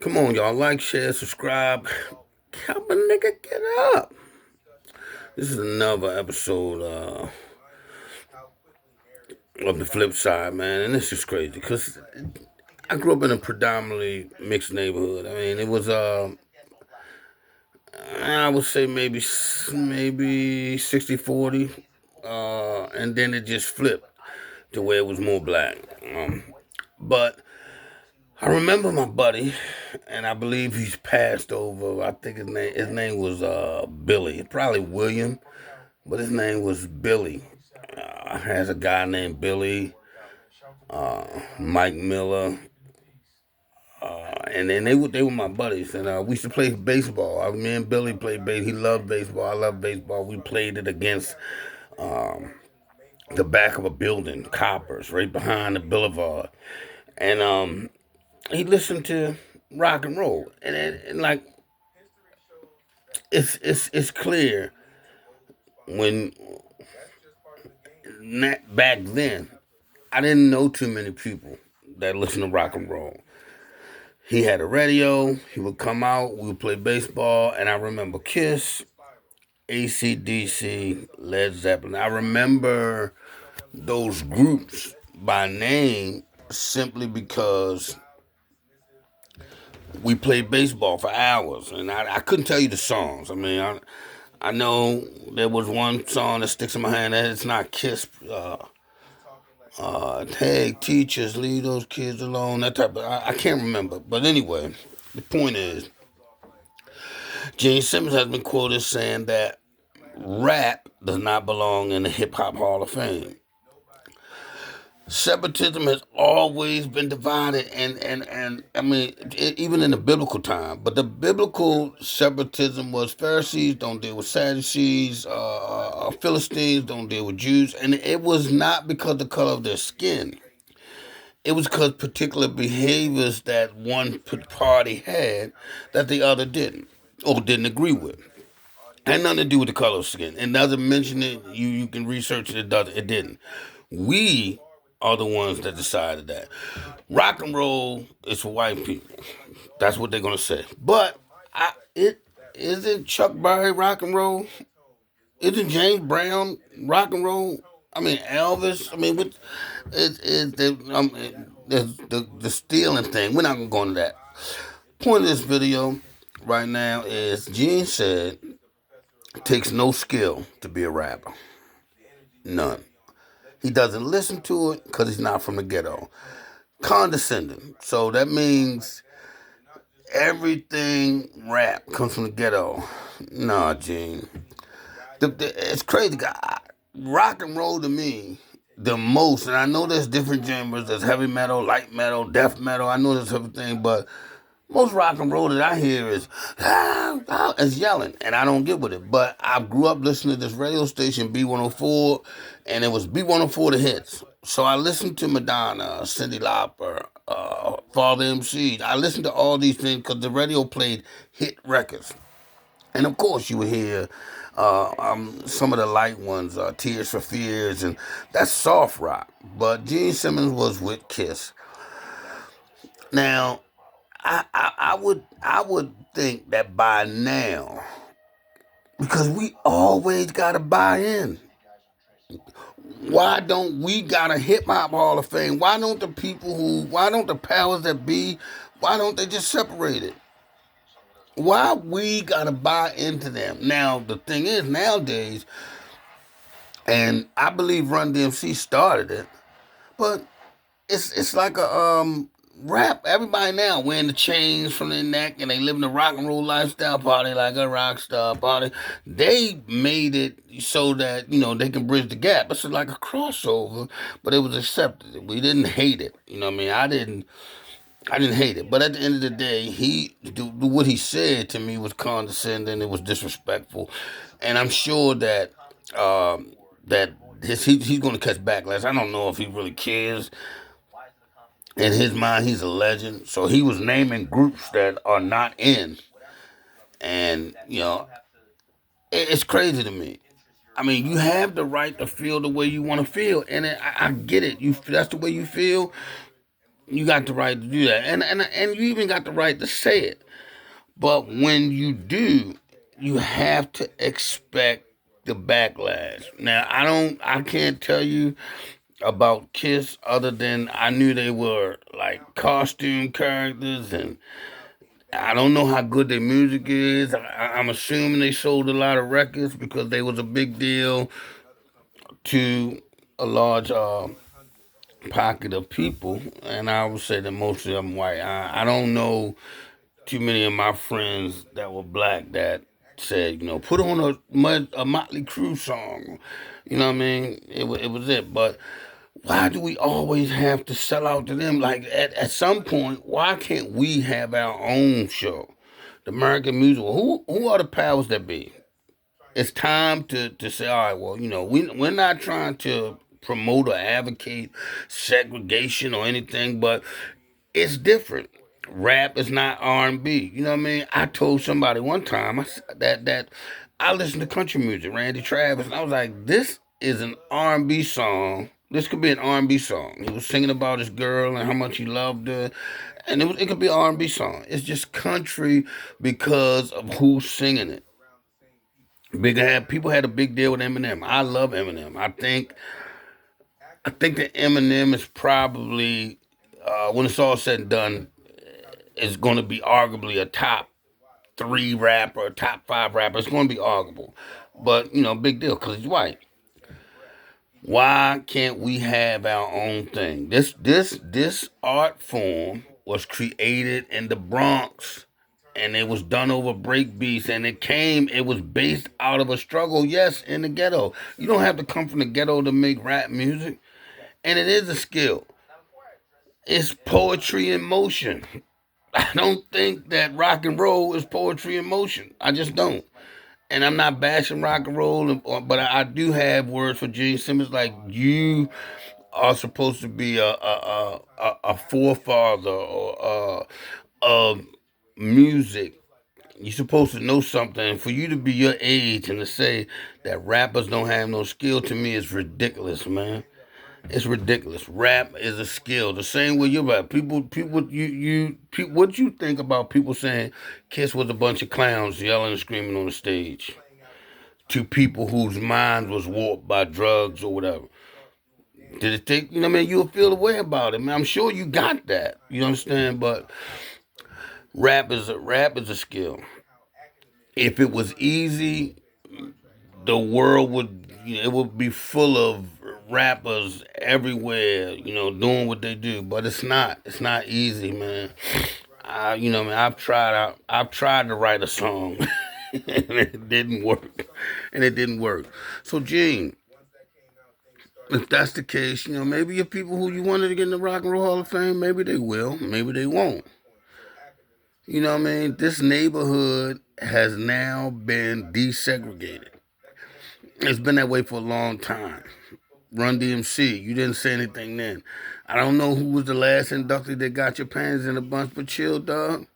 Come on, y'all. Like, share, subscribe. Help a nigga get up. This is another episode of the flip side, man. And this is crazy because I grew up in a predominantly mixed neighborhood. I mean, it was, I would say maybe 60-40. And then it just flipped to where it was more black. But I remember my buddy, and I believe he's passed over. I think his name was Billy, probably William, but his name was Billy. Has a guy named Billy, Mike Miller, and then they were my buddies, and we used to play baseball. Me and Billy played baseball. He loved baseball. I love baseball. We played it against the back of a building, Coppers, right behind the boulevard, and he listened to rock and roll, and like it's clear when back then I didn't know too many people that listened to rock and roll. He had a radio. He would come out. We would play baseball, and I remember Kiss, AC/DC, Led Zeppelin. I remember those groups by name simply because we played baseball for hours, and I couldn't tell you the songs. I mean, I know there was one song that sticks in my hand that it's not Kiss. Hey, teachers, leave those kids alone. That type of, I can't remember. But anyway, the point is, Gene Simmons has been quoted saying that rap does not belong in the Hip Hop Hall of Fame. Separatism has always been divided, and I mean, even in the biblical time. But the biblical separatism was Pharisees don't deal with Sadducees, Philistines don't deal with Jews, and it was not because of the color of their skin. It was because particular behaviors that one party had that the other didn't or didn't agree with. Had nothing to do with the color of skin. It doesn't mention it. You can research it. It doesn't. It didn't. We are the ones that decided that rock and roll is for white people. That's what they're gonna say. But it isn't Chuck Berry rock and roll. Isn't James Brown rock and roll? I mean Elvis. I mean, what is the stealing thing? We're not gonna go into that. Point of this video right now is Gene said it takes no skill to be a rapper. None. He doesn't listen to it because he's not from the ghetto. Condescending. So that means everything rap comes from the ghetto. Nah, Gene. It's crazy. Rock and roll to me, the most, and I know there's different genres. There's heavy metal, light metal, death metal. I know there's everything, but most rock and roll that I hear is yelling, and I don't get with it. But I grew up listening to this radio station, B104, and it was B104 the hits. So I listened to Madonna, Cyndi Lauper, Father MC. I listened to all these things because the radio played hit records. And of course, you would hear some of the light ones, Tears for Fears, and that's soft rock. But Gene Simmons was with Kiss. Now, I would think that by now, because we always gotta buy in. Why don't we got a hip hop hall of fame? Why don't the powers that be, why don't they just separate it? Why we gotta buy into them? Now the thing is nowadays, and I believe Run DMC started it, but it's like a rap. Everybody now wearing the chains from their neck and they living a rock and roll lifestyle party like a rock star party. They made it so that they can bridge the gap. It's like a crossover, but it was accepted. We didn't hate it. You know what I mean? I didn't hate it, but at the end of the day, what he said to me was condescending. It was disrespectful, and I'm sure that that he's going to catch backlash. I don't know if he really cares. In his mind, he's a legend, so he was naming groups that are not in, and it's crazy to me. I mean, you have the right to feel the way you want to feel, and I get it. That's the way you feel. You got the right to do that, and you even got the right to say it. But when you do, you have to expect the backlash. Now, I can't tell you about Kiss other than I knew they were like costume characters, and I don't know how good their music is. I'm assuming they sold a lot of records because they was a big deal to a large pocket of people, and I would say that most of them white. I don't know too many of my friends that were black that said, put on a Motley Crue song. You know what I mean? It was it. But why do we always have to sell out to them? Like at some point, why can't we have our own show? The American musical. Who are the powers that be? It's time to say, all right, well, we're not trying to promote or advocate segregation or anything, but it's different. Rap is not R&B. You know what I mean? I told somebody one time that I listen to country music, Randy Travis, and I was like, this is an R&B song. This could be an R&B song. He was singing about his girl and how much he loved her, and it could be an R&B song. It's just country because of who's singing it. People had a big deal with Eminem. I love Eminem. I think that Eminem is probably when it's all said and done, is going to be arguably a top three rapper, top five rapper. It's going to be arguable, but big deal because he's white. Why can't we have our own thing? This art form was created in the Bronx, and it was done over break beats, and it was based out of a struggle, yes, in the ghetto. You don't have to come from the ghetto to make rap music, and it is a skill. It's poetry in motion. I don't think that rock and roll is poetry in motion. I just don't. And I'm not bashing rock and roll, but I do have words for Gene Simmons. Like, you are supposed to be a forefather or of music. You're supposed to know something. And for you to be your age and to say that rappers don't have no skill, to me is ridiculous, man. It's ridiculous. Rap is a skill. The same way you rap. What you think about people saying Kiss was a bunch of clowns yelling and screaming on the stage to people whose minds was warped by drugs or whatever? Did it take, what I mean, you'll feel the way about it, man. I'm sure you got that. You understand? But rap is a skill. If it was easy, the world it would be full of rappers everywhere, doing what they do. But it's not. It's not easy, man. Man, I've tried to write a song, and it didn't work, and it didn't work. So, Gene, if that's the case, maybe your people who you wanted to get in the Rock and Roll Hall of Fame, maybe they will, maybe they won't. You know what I mean? This neighborhood has now been desegregated. It's been that way for a long time. Run DMC, you didn't say anything then. I don't know who was the last inductee that got your panties in a bunch, but chill, dog.